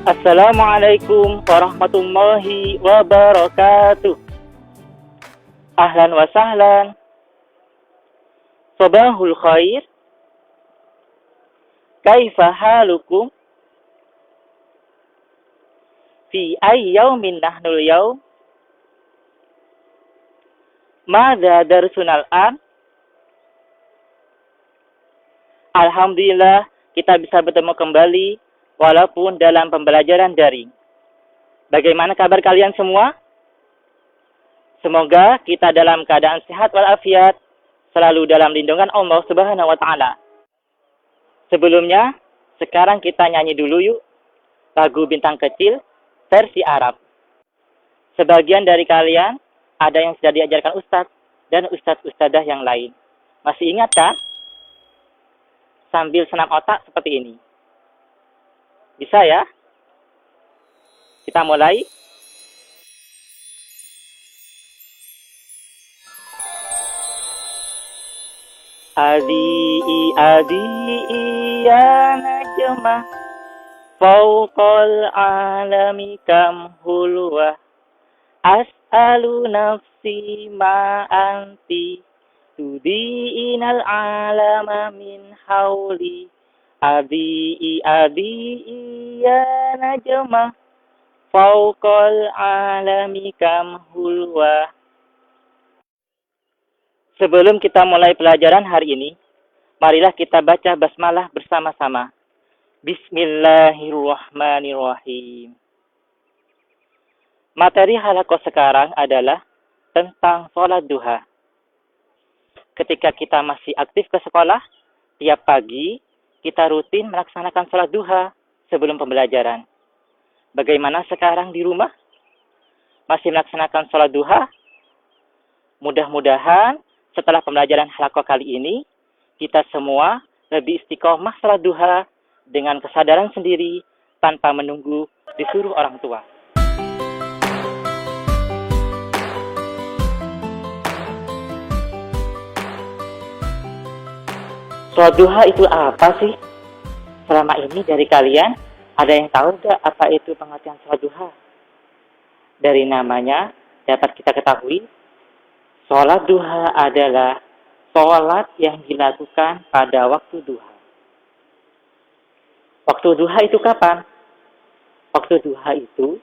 Assalamualaikum warahmatullahi wabarakatuh. Ahlan wa sahlan. Sabahul khair. Kaifa halukum? Fi ayyi yaumin nahnul yaum? Madza darsunal an? Alhamdulillah kita bisa bertemu kembali walaupun dalam pembelajaran daring. Bagaimana kabar kalian semua? Semoga kita dalam keadaan sehat walafiat, selalu dalam lindungan Allah Subhanahu wa taala. Sebelumnya, sekarang kita nyanyi dulu yuk lagu Bintang Kecil versi Arab. Sebagian dari kalian ada yang sudah diajarkan ustadz dan ustadz-ustadzah yang lain. Masih ingat kan? Sambil senam otak seperti ini. Bisa ya? Kita mulai. Adi ya najmah fawqal alami kam hulwa as'alu nafsi ma anti tudi'inal alama min hawli Adi ya najmah fawqal alami kam hulwa. Sebelum kita mulai pelajaran hari ini, marilah kita baca basmalah bersama-sama. Bismillahirrahmanirrahim. Materi halaqah sekarang adalah tentang sholat duha. Ketika kita masih aktif ke sekolah, tiap pagi kita rutin melaksanakan sholat duha sebelum pembelajaran. Bagaimana sekarang di rumah? Masih melaksanakan sholat duha? Mudah-mudahan setelah pembelajaran halaqah kali ini, kita semua lebih istiqomah salat duha dengan kesadaran sendiri tanpa menunggu disuruh orang tua. Salat duha itu apa sih? Selama ini dari kalian, ada yang tahu gak apa itu pengertian salat duha? Dari namanya dapat kita ketahui, sholat duha adalah sholat yang dilakukan pada waktu duha. Waktu duha itu kapan? Waktu duha itu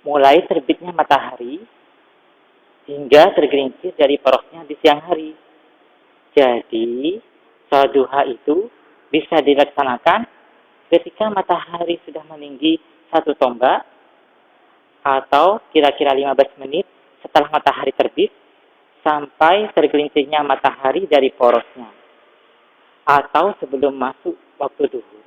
mulai terbitnya matahari hingga tergelincir dari porosnya di siang hari. Jadi, sholat duha itu bisa dilaksanakan ketika matahari sudah meninggi 1 tombak atau kira-kira 15 menit setelah matahari terbit sampai tergelincirnya matahari dari porosnya, atau sebelum masuk waktu duhur.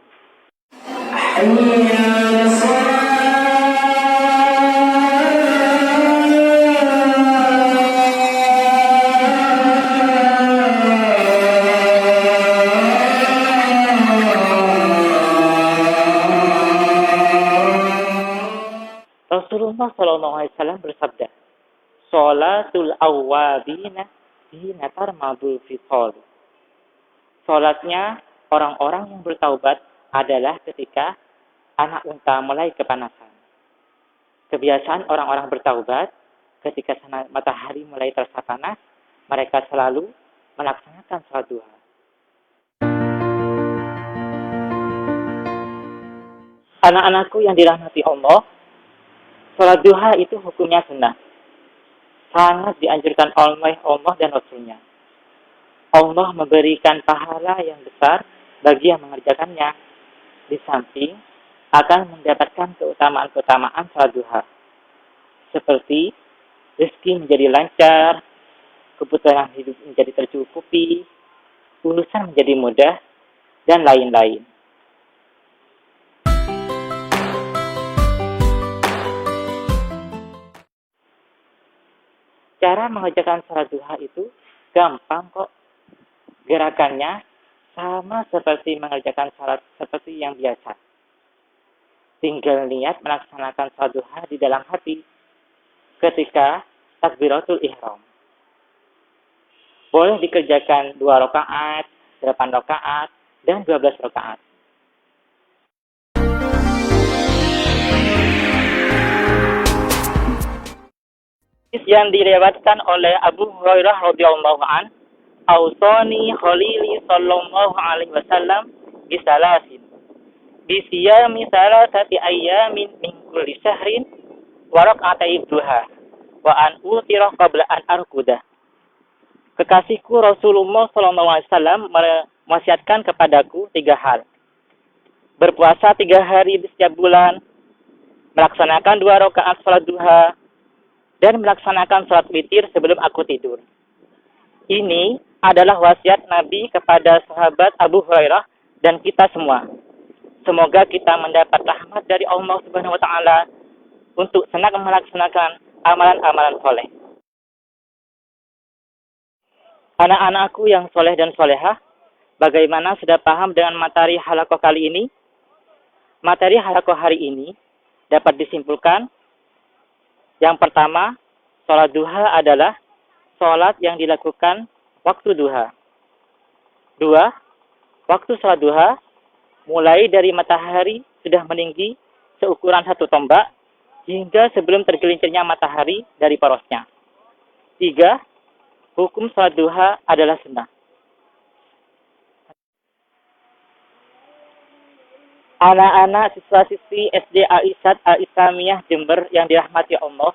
Rasulullah SAW bersabda, Sholatul awwabina hina tarmadul fitol. Sholatnya orang-orang yang bertaubat adalah ketika anak unta mulai kepanasan. Kebiasaan orang-orang bertaubat ketika matahari mulai terasa panas, mereka selalu melaksanakan sholat duha. Anak-anakku yang dirahmati Allah, sholat duha itu hukumnya sunnah. Sangat dianjurkan oleh Allah dan Rasulnya. Allah memberikan pahala yang besar bagi yang mengerjakannya. Di samping akan mendapatkan keutamaan-keutamaan salat duha. Seperti rezeki menjadi lancar, kebutuhan hidup menjadi tercukupi, urusan menjadi mudah, dan lain-lain. Cara mengerjakan salat duha itu gampang kok. Gerakannya sama seperti mengerjakan salat seperti yang biasa. Tinggal niat melaksanakan salat duha di dalam hati ketika takbiratul ihram. Boleh dikerjakan 2 rakaat, 8 rakaat, dan 12 rakaat. Yang diriwayatkan oleh Abu Hurairah radhiyallahu an, "Ausani Khalili sallallahu alaihi wasallam bisalasin. Bisiyami salasati ayyamin min kulli syahrin wa rak'atai duha wa an utira qabla an arkuda." Kekasihku Rasulullah sallallahu alaihi wasallam mewasiatkan kepadaku 3 hal. Berpuasa 3 hari di setiap bulan, melaksanakan 2 rakaat salat duha, dan melaksanakan salat witir sebelum aku tidur. Ini adalah wasiat Nabi kepada sahabat Abu Hurairah dan kita semua. Semoga kita mendapat rahmat dari Allah Subhanahu wa taala untuk senang melaksanakan amalan-amalan soleh. Anak-anakku yang soleh dan solehah, bagaimana sudah paham dengan materi halaqah kali ini? Materi halaqah hari ini dapat disimpulkan. Yang pertama, sholat duha adalah sholat yang dilakukan waktu duha. 2, waktu sholat duha mulai dari matahari sudah meninggi seukuran 1 tombak hingga sebelum tergelincirnya matahari dari porosnya. 3, hukum sholat duha adalah sunnah. Anak-anak siswa-siswi SD Al-Irsad Al-Islamiyah Jember yang dirahmati Allah,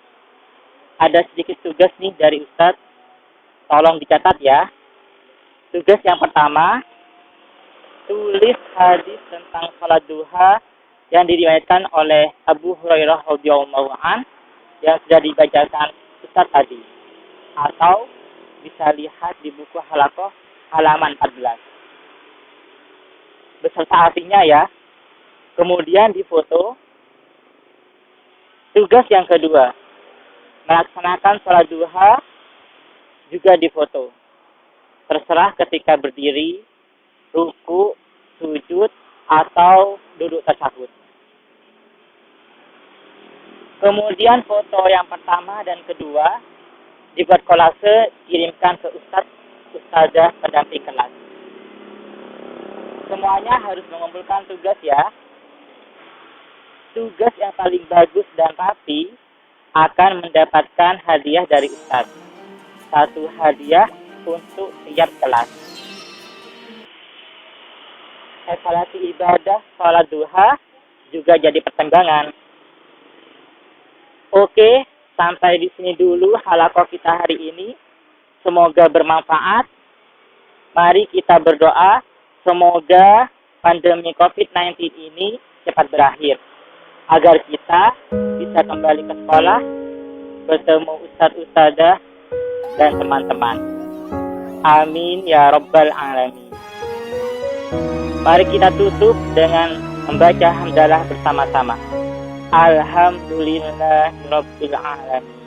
ada sedikit tugas nih dari Ustadz. Tolong dicatat ya. Tugas yang pertama, tulis hadis tentang salat duha yang diriwayatkan oleh Abu Hurairah radhiyallahu an yang sudah dibacakan Ustadz tadi. Atau bisa lihat di buku halaqah halaman 14. Beserta artinya ya. Kemudian difoto. Tugas yang kedua, melaksanakan sholat duha juga difoto. Terserah ketika berdiri, ruku, sujud, atau duduk tasyahud. Kemudian foto yang pertama dan kedua dibuat kolase, kirimkan ke ustazah pendamping kelas. Semuanya harus mengumpulkan tugas ya. Tugas yang paling bagus dan rapi akan mendapatkan hadiah dari Ustaz. 1 hadiah untuk tiap kelas. Evaluasi ibadah sholat duha juga jadi pertimbangan. Oke, sampai di sini dulu halaqah kita hari ini. Semoga bermanfaat. Mari kita berdoa semoga pandemi COVID-19 ini cepat berakhir, agar kita bisa kembali ke sekolah, bertemu ustadz-ustadzah dan teman-teman. Amin ya rabbal alamin. Mari kita tutup dengan membaca hamdalah bersama-sama. Alhamdulillahirabbil alamin.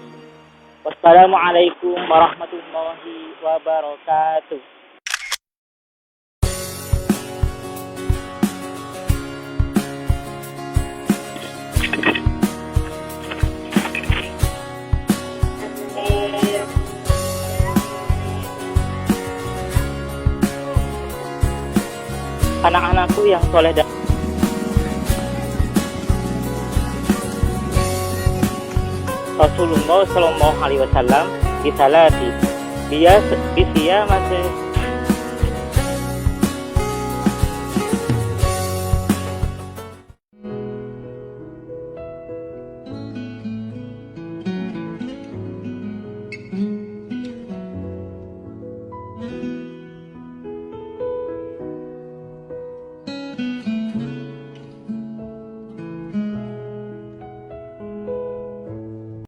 Wassalamualaikum warahmatullahi wabarakatuh. Anak-anakku yang soleh dan Rasulullah Shallallahu Alaihi Wasallam disalati dia masih